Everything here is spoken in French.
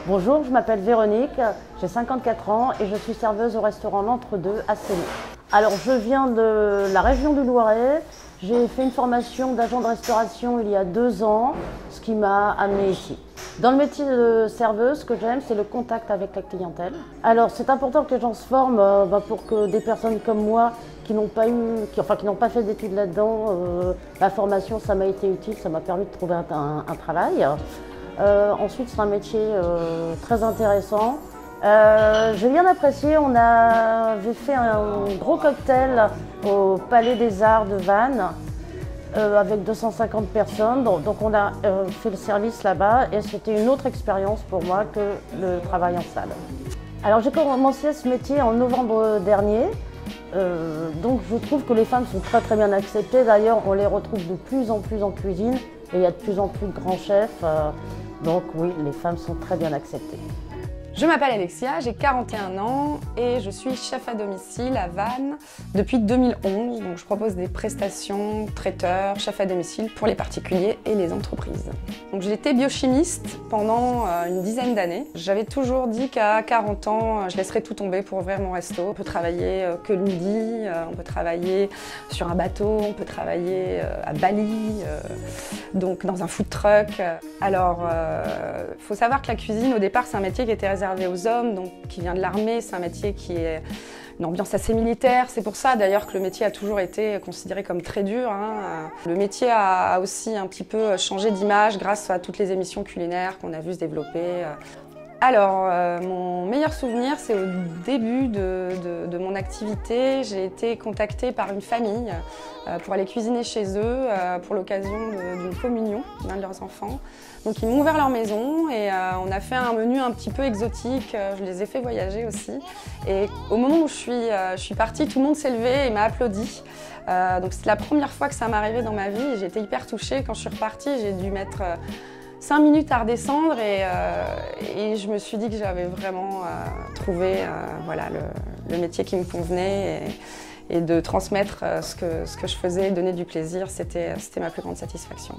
Bonjour, je m'appelle Véronique, j'ai 54 ans et je suis serveuse au restaurant L'Entre-deux à Séné. Alors je viens de la région du Loiret, j'ai fait une formation d'agent de restauration il y a 2 ans, ce qui m'a amenée ici. Dans le métier de serveuse, ce que j'aime, c'est le contact avec la clientèle. Alors c'est important que les gens se forment pour que des personnes comme moi qui n'ont pas fait d'études là-dedans, la formation ça m'a été utile, ça m'a permis de trouver un travail. Ensuite, c'est un métier très intéressant. J'ai bien apprécié, on avait fait un gros cocktail au Palais des Arts de Vannes avec 250 personnes. Donc on a fait le service là-bas et c'était une autre expérience pour moi que le travail en salle. Alors j'ai commencé ce métier en novembre dernier. Donc je trouve que les femmes sont très bien acceptées. D'ailleurs, on les retrouve de plus en plus en cuisine et il y a de plus en plus de grands chefs. Donc oui, les femmes sont très bien acceptées. Je m'appelle Alexia, j'ai 41 ans et je suis chef à domicile à Vannes depuis 2011. Donc je propose des prestations traiteurs, chef à domicile pour les particuliers et les entreprises. Donc j'ai été biochimiste pendant une dizaine d'années. J'avais toujours dit qu'à 40 ans, je laisserais tout tomber pour ouvrir mon resto. On peut travailler que le midi, on peut travailler sur un bateau, on peut travailler à Bali, donc dans un food truck. Alors, faut savoir que la cuisine, au départ, c'est un métier qui était réservé aux hommes, donc qui vient de l'armée. C'est un métier qui est une ambiance assez militaire. C'est pour ça d'ailleurs que le métier a toujours été considéré comme très dur. Le métier a aussi un petit peu changé d'image grâce à toutes les émissions culinaires qu'on a vues se développer. Alors, mon meilleur souvenir, c'est au début de mon activité. J'ai été contactée par une famille pour aller cuisiner chez eux pour l'occasion d'une communion d'un de leurs enfants. Donc ils m'ont ouvert leur maison et on a fait un menu un petit peu exotique. Je les ai fait voyager aussi. Et au moment où je suis partie, tout le monde s'est levé et m'a applaudi. Donc c'est la première fois que ça m'arrivait dans ma vie et j'ai été hyper touchée. Quand je suis repartie, j'ai dû mettre 5 minutes à redescendre et je me suis dit que j'avais vraiment trouvé le métier qui me convenait et de transmettre ce que je faisais, donner du plaisir, c'était ma plus grande satisfaction.